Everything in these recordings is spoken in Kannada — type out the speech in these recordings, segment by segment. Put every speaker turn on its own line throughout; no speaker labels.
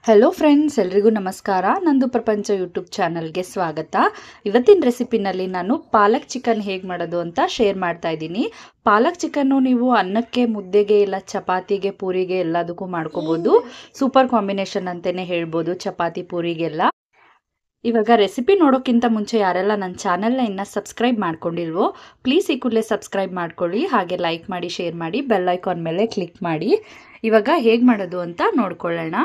ಹಲೋ ಫ್ರೆಂಡ್ಸ್, ಎಲ್ರಿಗೂ ನಮಸ್ಕಾರ. ನಂದು ಪ್ರಪಂಚ ಯೂಟ್ಯೂಬ್ ಚಾನಲ್ಗೆ ಸ್ವಾಗತ. ಇವತ್ತಿನ ರೆಸಿಪಿನಲ್ಲಿ ನಾನು ಪಾಲಕ್ ಚಿಕನ್ ಹೇಗೆ ಮಾಡೋದು ಅಂತ ಶೇರ್ ಮಾಡ್ತಾ ಇದ್ದೀನಿ. ಪಾಲಕ್ ಚಿಕನ್ನು ನೀವು ಅನ್ನಕ್ಕೆ, ಮುದ್ದೆಗೆ, ಇಲ್ಲ ಚಪಾತಿಗೆ, ಪೂರಿಗೆ ಎಲ್ಲದಕ್ಕೂ ಮಾಡ್ಕೋಬೋದು. ಸೂಪರ್ ಕಾಂಬಿನೇಷನ್ ಅಂತಲೇ ಹೇಳ್ಬೋದು ಚಪಾತಿ ಪೂರಿಗೆಲ್ಲ. ಇವಾಗ ರೆಸಿಪಿ ನೋಡೋಕ್ಕಿಂತ ಮುಂಚೆ ಯಾರೆಲ್ಲ ನನ್ನ ಚಾನಲ್ನ ಇನ್ನೂ ಸಬ್ಸ್ಕ್ರೈಬ್ ಮಾಡ್ಕೊಂಡಿಲ್ವೋ ಪ್ಲೀಸ್ ಈ ಕೂಡಲೇ ಸಬ್ಸ್ಕ್ರೈಬ್ ಮಾಡ್ಕೊಳ್ಳಿ. ಹಾಗೆ ಲೈಕ್ ಮಾಡಿ, ಶೇರ್ ಮಾಡಿ, ಬೆಲ್ ಐಕಾನ್ ಮೇಲೆ ಕ್ಲಿಕ್ ಮಾಡಿ. ಇವಾಗ ಹೇಗೆ ಮಾಡೋದು ಅಂತ ನೋಡ್ಕೊಳ್ಳೋಣ.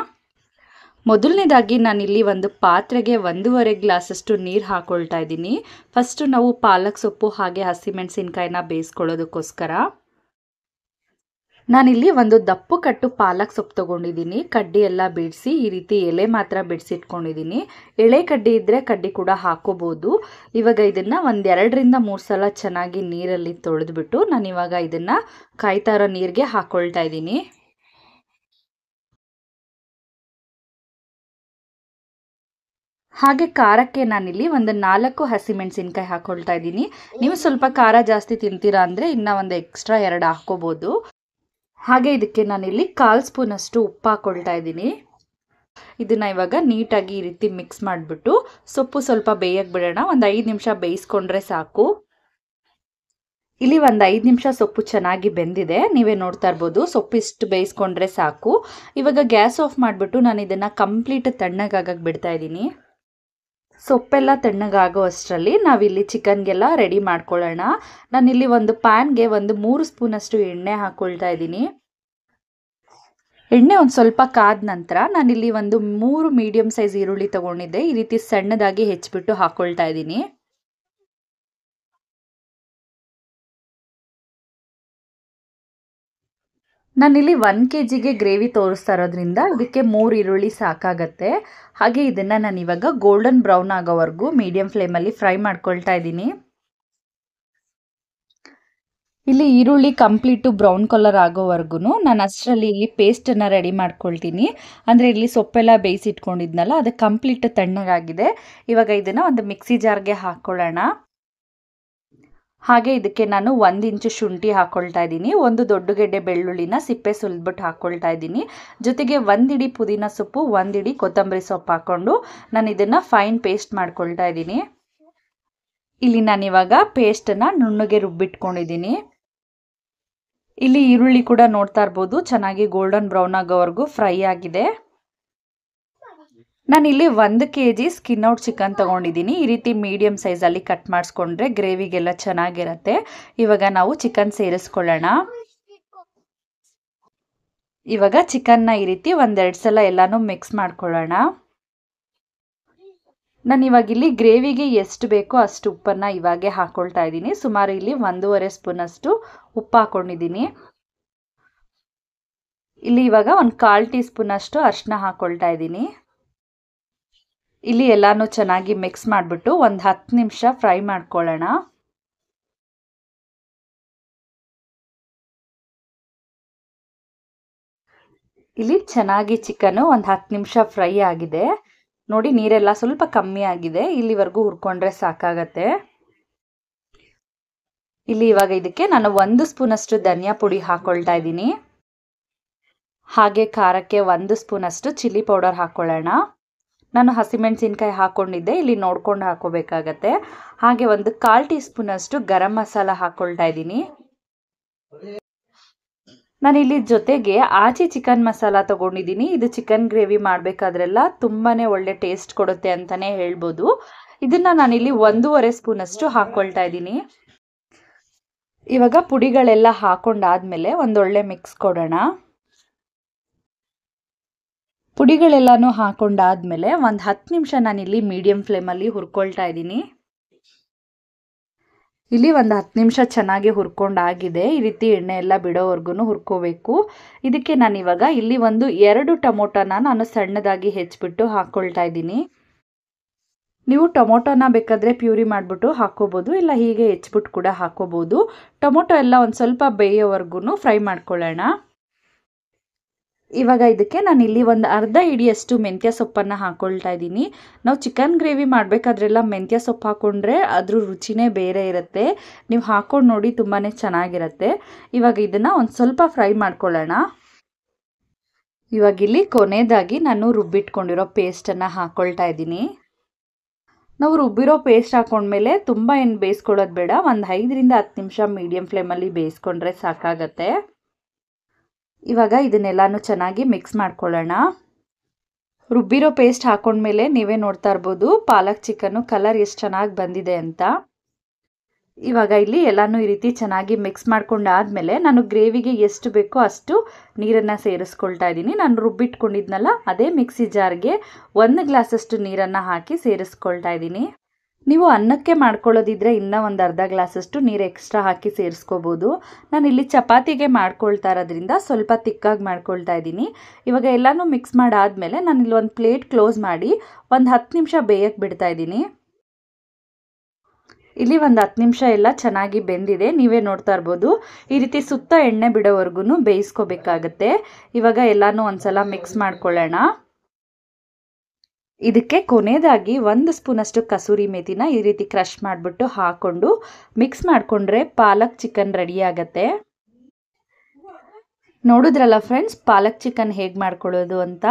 ಮೊದಲನೇದಾಗಿ ನಾನಿಲ್ಲಿ ಒಂದು ಪಾತ್ರೆಗೆ 1.5 ಗ್ಲಾಸಷ್ಟು ನೀರು ಹಾಕೊಳ್ತಾ ಇದ್ದೀನಿ. ಫಸ್ಟು ನಾವು ಪಾಲಕ್ ಸೊಪ್ಪು ಹಾಗೆ ಹಸಿಮೆಣಸಿನ್ಕಾಯಿನ ಬೇಯಿಸ್ಕೊಳ್ಳೋದಕ್ಕೋಸ್ಕರ ನಾನಿಲ್ಲಿ ಒಂದು ದಪ್ಪು ಕಟ್ಟು ಪಾಲಕ್ ಸೊಪ್ಪು ತೊಗೊಂಡಿದ್ದೀನಿ. ಕಡ್ಡಿ ಎಲ್ಲ ಬಿಡಿಸಿ ಈ ರೀತಿ ಎಲೆ ಮಾತ್ರ ಬಿಡಿಸಿಟ್ಕೊಂಡಿದ್ದೀನಿ. ಎಳೆ ಕಡ್ಡಿ ಇದ್ದರೆ ಕಡ್ಡಿ ಕೂಡ ಹಾಕೋಬೋದು. ಇವಾಗ ಇದನ್ನು 2-3 ಸಲ ಚೆನ್ನಾಗಿ ನೀರಲ್ಲಿ ತೊಳೆದ್ಬಿಟ್ಟು ನಾನಿವಾಗ ಇದನ್ನು ಕಾಯ್ತಾ ಇರೋ ನೀರಿಗೆ ಹಾಕ್ಕೊಳ್ತಾ ಇದ್ದೀನಿ. ಹಾಗೆ ಖಾರಕ್ಕೆ ನಾನಿಲ್ಲಿ ಒಂದು 4 ಹಸಿಮೆಣಸಿನ್ಕಾಯಿ ಹಾಕೊಳ್ತಾ ಇದ್ದೀನಿ. ನೀವು ಸ್ವಲ್ಪ ಖಾರ ಜಾಸ್ತಿ ತಿಂತೀರಾ ಅಂದರೆ ಇನ್ನೂ ಒಂದು ಎಕ್ಸ್ಟ್ರಾ 2 ಹಾಕೋಬೋದು. ಹಾಗೆ ಇದಕ್ಕೆ ನಾನಿಲ್ಲಿ 1/4 ಸ್ಪೂನಷ್ಟು ಉಪ್ಪು ಹಾಕೊಳ್ತಾ ಇದ್ದೀನಿ. ಇದನ್ನು ಇವಾಗ ನೀಟಾಗಿ ಈ ರೀತಿ ಮಿಕ್ಸ್ ಮಾಡಿಬಿಟ್ಟು ಸೊಪ್ಪು ಸ್ವಲ್ಪ ಬೇಯಕ್ಕೆ ಬಿಡೋಣ. ಒಂದು 5 ನಿಮಿಷ ಬೇಯಿಸ್ಕೊಂಡ್ರೆ ಸಾಕು. ಇಲ್ಲಿ ಒಂದು 5 ನಿಮಿಷ ಸೊಪ್ಪು ಚೆನ್ನಾಗಿ ಬೆಂದಿದೆ. ನೀವೇ ನೋಡ್ತಾ ಇರ್ಬೋದು, ಸೊಪ್ಪು ಇಷ್ಟು ಬೇಯಿಸ್ಕೊಂಡ್ರೆ ಸಾಕು. ಇವಾಗ ಗ್ಯಾಸ್ ಆಫ್ ಮಾಡಿಬಿಟ್ಟು ನಾನು ಇದನ್ನು ಕಂಪ್ಲೀಟ್ ತಣ್ಣಗಾಗಕ್ಕೆ ಬಿಡ್ತಾ ಇದ್ದೀನಿ. ಸೊಪ್ಪೆಲ್ಲ ತಣ್ಣಗಾಗೋ ಅಷ್ಟರಲ್ಲಿ ನಾವಿಲ್ಲಿ ಚಿಕನ್ಗೆಲ್ಲ ರೆಡಿ ಮಾಡ್ಕೊಳ್ಳೋಣ. ನಾನಿಲ್ಲಿ ಒಂದು ಪ್ಯಾನ್ಗೆ 3 ಸ್ಪೂನಷ್ಟು ಎಣ್ಣೆ ಹಾಕ್ಕೊಳ್ತಾ ಇದ್ದೀನಿ. ಎಣ್ಣೆ ಒಂದು ಸ್ವಲ್ಪ ಕಾದ ನಂತರ ನಾನಿಲ್ಲಿ 3 ಮೀಡಿಯಮ್ ಸೈಜ್ ಈರುಳ್ಳಿ ತೊಗೊಂಡಿದ್ದೆ. ಈ ರೀತಿ ಸಣ್ಣದಾಗಿ ಹೆಚ್ಚಿಬಿಟ್ಟು ಹಾಕ್ಕೊಳ್ತಾ ಇದ್ದೀನಿ. ನಾನಿಲ್ಲಿ 1 kgಗೆ ಗ್ರೇವಿ ತೋರಿಸ್ತಾ ಇರೋದ್ರಿಂದ ಇದಕ್ಕೆ 3 ಈರುಳ್ಳಿ ಸಾಕಾಗತ್ತೆ. ಹಾಗೆ ಇದನ್ನು ನಾನು ಇವಾಗ ಗೋಲ್ಡನ್ ಬ್ರೌನ್ ಆಗೋವರೆಗೂ ಮೀಡಿಯಂ ಫ್ಲೇಮಲ್ಲಿ ಫ್ರೈ ಮಾಡ್ಕೊಳ್ತಾ ಇದ್ದೀನಿ. ಇಲ್ಲಿ ಈರುಳ್ಳಿ ಕಂಪ್ಲೀಟು ಬ್ರೌನ್ ಕಲರ್ ಆಗೋವರೆಗೂ ನಾನು ಅಷ್ಟರಲ್ಲಿ ಇಲ್ಲಿ ಪೇಸ್ಟನ್ನು ರೆಡಿ ಮಾಡ್ಕೊಳ್ತೀನಿ. ಅಂದರೆ ಇಲ್ಲಿ ಸೊಪ್ಪೆಲ್ಲ ಬೇಯಿಸಿಟ್ಕೊಂಡಿದ್ನಲ್ಲ, ಅದು ಕಂಪ್ಲೀಟ್ ತಣ್ಣಗಾಗಿದೆ. ಇವಾಗ ಇದನ್ನು ಒಂದು ಮಿಕ್ಸಿ ಜಾರ್ಗೆ ಹಾಕ್ಕೊಳ್ಳೋಣ. ಹಾಗೆ ಇದಕ್ಕೆ ನಾನು 1 ಇಂಚು ಶುಂಠಿ ಹಾಕ್ಕೊಳ್ತಾ ಇದ್ದೀನಿ. 1 ದೊಡ್ಡ ಗೆಡ್ಡೆ ಬೆಳ್ಳುಳ್ಳಿನ ಸಿಪ್ಪೆ ಸುಲಿದ್ಬಿಟ್ಟು ಹಾಕ್ಕೊಳ್ತಾ ಇದ್ದೀನಿ. ಜೊತೆಗೆ 1 ಇಡಿ ಪುದೀನ ಸೊಪ್ಪು, 1 ಇಡಿ ಕೊತ್ತಂಬರಿ ಸೊಪ್ಪು ಹಾಕ್ಕೊಂಡು ನಾನು ಇದನ್ನು ಫೈನ್ ಪೇಸ್ಟ್ ಮಾಡ್ಕೊಳ್ತಾ ಇದ್ದೀನಿ. ಇಲ್ಲಿ ನಾನಿವಾಗ ಪೇಸ್ಟನ್ನು ನುಣ್ಣಗೆ ರುಬ್ಬಿಟ್ಕೊಂಡಿದ್ದೀನಿ. ಇಲ್ಲಿ ಈರುಳ್ಳಿ ಕೂಡ ನೋಡ್ತಾ ಇರ್ಬೋದು, ಚೆನ್ನಾಗಿ ಗೋಲ್ಡನ್ ಬ್ರೌನ್ ಆಗೋವರೆಗೂ ಫ್ರೈ ಆಗಿದೆ. ನಾನಿಲ್ಲಿ 1 kg ಸ್ಕಿನ್ ಔಟ್ ಚಿಕನ್ ತೊಗೊಂಡಿದ್ದೀನಿ. ಈ ರೀತಿ ಮೀಡಿಯಮ್ ಸೈಜಲ್ಲಿ ಕಟ್ ಮಾಡಿಸ್ಕೊಂಡ್ರೆ ಗ್ರೇವಿಗೆಲ್ಲ ಚೆನ್ನಾಗಿರುತ್ತೆ. ಇವಾಗ ನಾವು ಚಿಕನ್ ಸೇರಿಸ್ಕೊಳ್ಳೋಣ. ಇವಾಗ ಚಿಕನ್ನ ಈ ರೀತಿ 1-2 ಸಲ ಎಲ್ಲನೂ ಮಿಕ್ಸ್ ಮಾಡ್ಕೊಳ್ಳೋಣ. ನಾನು ಇವಾಗ ಇಲ್ಲಿ ಗ್ರೇವಿಗೆ ಎಷ್ಟು ಬೇಕೋ ಅಷ್ಟು ಉಪ್ಪನ್ನು ಇವಾಗೆ ಹಾಕ್ಕೊಳ್ತಾ ಇದ್ದೀನಿ. ಸುಮಾರು ಇಲ್ಲಿ 1.5 ಸ್ಪೂನಷ್ಟು ಉಪ್ಪು ಹಾಕ್ಕೊಂಡಿದ್ದೀನಿ. ಇಲ್ಲಿ ಇವಾಗ 1/4 ಟೀ ಸ್ಪೂನಷ್ಟು ಅರಿಶಿನ ಹಾಕ್ಕೊಳ್ತಾ ಇದ್ದೀನಿ. ಇಲ್ಲಿ ಎಲ್ಲಾನು ಚೆನ್ನಾಗಿ ಮಿಕ್ಸ್ ಮಾಡಿಬಿಟ್ಟು ಒಂದು 10 ನಿಮಿಷ ಫ್ರೈ ಮಾಡ್ಕೊಳ್ಳೋಣ. ಇಲ್ಲಿ ಚೆನ್ನಾಗಿ ಚಿಕನ್ನು ಒಂದು 10 ನಿಮಿಷ ಫ್ರೈ ಆಗಿದೆ. ನೋಡಿ, ನೀರೆಲ್ಲ ಸ್ವಲ್ಪ ಕಮ್ಮಿ ಆಗಿದೆ. ಇಲ್ಲಿವರೆಗೂ ಹುರ್ಕೊಂಡ್ರೆ ಸಾಕಾಗತ್ತೆ. ಇಲ್ಲಿ ಇವಾಗ ಇದಕ್ಕೆ ನಾನು 1 ಸ್ಪೂನಷ್ಟು ಧನಿಯಾ ಪುಡಿ ಹಾಕ್ಕೊಳ್ತಾ ಇದ್ದೀನಿ. ಹಾಗೆ ಖಾರಕ್ಕೆ 1 ಸ್ಪೂನಷ್ಟು ಚಿಲ್ಲಿ ಪೌಡರ್ ಹಾಕ್ಕೊಳ್ಳೋಣ. ನಾನು ಹಸಿಮೆಣಸಿನ್ಕಾಯಿ ಹಾಕ್ಕೊಂಡಿದ್ದೆ, ಇಲ್ಲಿ ನೋಡ್ಕೊಂಡು ಹಾಕೋಬೇಕಾಗತ್ತೆ. ಹಾಗೆ 1/4 ಟೀ ಸ್ಪೂನಷ್ಟು ಗರಂ ಮಸಾಲ ಹಾಕ್ಕೊಳ್ತಾ ಇದ್ದೀನಿ. ನಾನಿಲ್ಲಿ ಜೊತೆಗೆ ಆಚೆ ಚಿಕನ್ ಮಸಾಲ ತೊಗೊಂಡಿದ್ದೀನಿ. ಇದು ಚಿಕನ್ ಗ್ರೇವಿ ಮಾಡಬೇಕಾದ್ರೆಲ್ಲ ತುಂಬಾ ಒಳ್ಳೆ ಟೇಸ್ಟ್ ಕೊಡುತ್ತೆ ಅಂತಲೇ ಹೇಳ್ಬೋದು. ಇದನ್ನು ನಾನಿಲ್ಲಿ 1.5 ಸ್ಪೂನಷ್ಟು ಹಾಕ್ಕೊಳ್ತಾ ಇದ್ದೀನಿ. ಇವಾಗ ಪುಡಿಗಳೆಲ್ಲ ಹಾಕೊಂಡಾದ್ಮೇಲೆ ಒಂದೊಳ್ಳೆ ಮಿಕ್ಸ್ ಕೊಡೋಣ. ಪುಡಿಗಳೆಲ್ಲನೂ ಹಾಕೊಂಡಾದ್ಮೇಲೆ ಒಂದು 10 ನಿಮಿಷ ನಾನಿಲ್ಲಿ ಮೀಡಿಯಂ ಫ್ಲೇಮಲ್ಲಿ ಹುರ್ಕೊಳ್ತಾ ಇದ್ದೀನಿ. ಇಲ್ಲಿ ಒಂದು 10 ನಿಮಿಷ ಚೆನ್ನಾಗಿ ಹುರ್ಕೊಂಡಾಗಿದೆ. ಈ ರೀತಿ ಎಣ್ಣೆ ಎಲ್ಲ ಬಿಡೋವರೆಗೂ ಹುರ್ಕೋಬೇಕು. ಇದಕ್ಕೆ ನಾನಿವಾಗ ಇಲ್ಲಿ 2 ಟೊಮೊಟೊನ ನಾನು ಸಣ್ಣದಾಗಿ ಹೆಚ್ಚಿಬಿಟ್ಟು ಹಾಕ್ಕೊಳ್ತಾ ಇದ್ದೀನಿ. ನೀವು ಟೊಮೊಟೊನ ಬೇಕಾದರೆ ಪ್ಯೂರಿ ಮಾಡಿಬಿಟ್ಟು ಹಾಕ್ಕೋಬೋದು, ಇಲ್ಲ ಹೀಗೆ ಹೆಚ್ಚಿಬಿಟ್ಟು ಕೂಡ ಹಾಕ್ಕೋಬೋದು. ಟೊಮೊಟೊ ಎಲ್ಲ ಒಂದು ಸ್ವಲ್ಪ ಬೇಯೋವರೆಗೂ ಫ್ರೈ ಮಾಡ್ಕೊಳ್ಳೋಣ. ಇವಾಗ ಇದಕ್ಕೆ ನಾನು ಇಲ್ಲಿ ಒಂದು ಅರ್ಧ ಹಿಡಿಯಷ್ಟು ಮೆಂತ್ಯ ಸೊಪ್ಪನ್ನು ಹಾಕ್ಕೊಳ್ತಾ ಇದ್ದೀನಿ. ನಾವು ಚಿಕನ್ ಗ್ರೇವಿ ಮಾಡಬೇಕಾದ್ರೆಲ್ಲ ಮೆಂತ್ಯ ಸೊಪ್ಪು ಹಾಕ್ಕೊಂಡ್ರೆ ಅದ್ರ ರುಚಿನೇ ಬೇರೆ ಇರುತ್ತೆ. ನೀವು ಹಾಕ್ಕೊಂಡು ನೋಡಿ, ತುಂಬಾ ಚೆನ್ನಾಗಿರುತ್ತೆ. ಇವಾಗ ಇದನ್ನು ಒಂದು ಸ್ವಲ್ಪ ಫ್ರೈ ಮಾಡ್ಕೊಳ್ಳೋಣ. ಇವಾಗ ಇಲ್ಲಿ ಕೊನೆಯದಾಗಿ ನಾನು ರುಬ್ಬಿಟ್ಕೊಂಡಿರೋ ಪೇಸ್ಟನ್ನು ಹಾಕ್ಕೊಳ್ತಾ ಇದ್ದೀನಿ. ನಾವು ರುಬ್ಬಿರೋ ಪೇಸ್ಟ್ ಹಾಕೊಂಡ್ಮೇಲೆ ತುಂಬ ಏನು ಬೇಯಿಸ್ಕೊಳ್ಳೋದು ಬೇಡ, ಒಂದು 5ರಿಂದ 10 ನಿಮಿಷ ಮೀಡಿಯಂ ಫ್ಲೇಮಲ್ಲಿ ಬೇಯಿಸ್ಕೊಂಡ್ರೆ ಸಾಕಾಗತ್ತೆ. ಇವಾಗ ಇದನ್ನೆಲ್ಲನೂ ಚೆನ್ನಾಗಿ ಮಿಕ್ಸ್ ಮಾಡ್ಕೊಳ್ಳೋಣ. ರುಬ್ಬಿರೋ ಪೇಸ್ಟ್ ಹಾಕೊಂಡ್ಮೇಲೆ ನೀವೇ ನೋಡ್ತಾ ಇರ್ಬೋದು ಪಾಲಕ್ ಚಿಕನ್ನು ಕಲರ್ ಎಷ್ಟು ಚೆನ್ನಾಗಿ ಬಂದಿದೆ ಅಂತ. ಇವಾಗ ಇಲ್ಲಿ ಎಲ್ಲನೂ ಈ ರೀತಿ ಚೆನ್ನಾಗಿ ಮಿಕ್ಸ್ ಮಾಡ್ಕೊಂಡಾದ್ಮೇಲೆ ನಾನು ಗ್ರೇವಿಗೆ ಎಷ್ಟು ಬೇಕೋ ಅಷ್ಟು ನೀರನ್ನು ಸೇರಿಸ್ಕೊಳ್ತಾ ಇದ್ದೀನಿ. ನಾನು ರುಬ್ಬಿಟ್ಕೊಂಡಿದ್ನಲ್ಲ ಅದೇ ಮಿಕ್ಸಿ ಜಾರ್ಗೆ 1 ಗ್ಲಾಸಷ್ಟು ನೀರನ್ನು ಹಾಕಿ ಸೇರಿಸ್ಕೊಳ್ತಾ ಇದ್ದೀನಿ. ನೀವು ಅನ್ನಕ್ಕೆ ಮಾಡ್ಕೊಳ್ಳೋದಿದ್ರೆ ಇನ್ನೂ ಒಂದು ಅರ್ಧ ಗ್ಲಾಸಷ್ಟು ನೀರು ಎಕ್ಸ್ಟ್ರಾ ಹಾಕಿ ಸೇರಿಸ್ಕೋಬೋದು. ನಾನಿಲ್ಲಿ ಚಪಾತಿಗೆ ಮಾಡ್ಕೊಳ್ತಾ ಇರೋದ್ರಿಂದ ಸ್ವಲ್ಪ ತಿಕ್ಕಾಗಿ ಮಾಡ್ಕೊಳ್ತಾ ಇದ್ದೀನಿ. ಇವಾಗ ಎಲ್ಲನೂ ಮಿಕ್ಸ್ ಮಾಡಾದ್ಮೇಲೆ ನಾನಿಲ್ಲಿ ಒಂದು ಪ್ಲೇಟ್ ಕ್ಲೋಸ್ ಮಾಡಿ ಒಂದು 10 ನಿಮಿಷ ಬೇಯಕ್ಕೆ ಬಿಡ್ತಾ ಇದ್ದೀನಿ. ಇಲ್ಲಿ ಒಂದು 10 ನಿಮಿಷ ಎಲ್ಲ ಚೆನ್ನಾಗಿ ಬೆಂದಿದೆ, ನೀವೇ ನೋಡ್ತಾ ಇರ್ಬೋದು. ಈ ರೀತಿ ಸುತ್ತ ಎಣ್ಣೆ ಬಿಡೋವರೆಗೂ ಬೇಯಿಸ್ಕೋಬೇಕಾಗತ್ತೆ. ಇವಾಗ ಎಲ್ಲನೂ ಒಂದ್ಸಲ ಮಿಕ್ಸ್ ಮಾಡ್ಕೊಳ್ಳೋಣ. ಇದಕ್ಕೆ ಕೊನೆಯದಾಗಿ 1 ಸ್ಪೂನಷ್ಟು ಕಸೂರಿ ಮೇಥಿನ ಈ ರೀತಿ ಕ್ರಷ್ ಮಾಡಿಬಿಟ್ಟು ಹಾಕ್ಕೊಂಡು ಮಿಕ್ಸ್ ಮಾಡಿಕೊಂಡ್ರೆ ಪಾಲಕ್ ಚಿಕನ್ ರೆಡಿ ಆಗತ್ತೆ. ನೋಡಿದ್ರಲ್ಲ ಫ್ರೆಂಡ್ಸ್, ಪಾಲಕ್ ಚಿಕನ್ ಹೇಗೆ ಮಾಡ್ಕೊಳ್ಳೋದು ಅಂತ.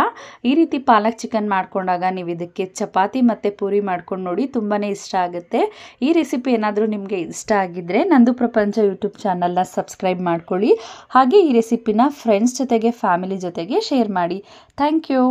ಈ ರೀತಿ ಪಾಲಕ್ ಚಿಕನ್ ಮಾಡ್ಕೊಂಡಾಗ ನೀವು ಇದಕ್ಕೆ ಚಪಾತಿ ಮತ್ತು ಪೂರಿ ಮಾಡ್ಕೊಂಡು ನೋಡಿ, ತುಂಬಾ ಇಷ್ಟ ಆಗುತ್ತೆ. ಈ ರೆಸಿಪಿ ಏನಾದರೂ ನಿಮಗೆ ಇಷ್ಟ ಆಗಿದ್ದರೆ ನಂದು ಪ್ರಪಂಚ ಯೂಟ್ಯೂಬ್ ಚಾನಲ್ನ ಸಬ್ಸ್ಕ್ರೈಬ್ ಮಾಡ್ಕೊಳ್ಳಿ. ಹಾಗೆ ಈ ರೆಸಿಪಿನ ಫ್ರೆಂಡ್ಸ್ ಜೊತೆಗೆ ಫ್ಯಾಮಿಲಿ ಜೊತೆಗೆ ಶೇರ್ ಮಾಡಿ. Thank you.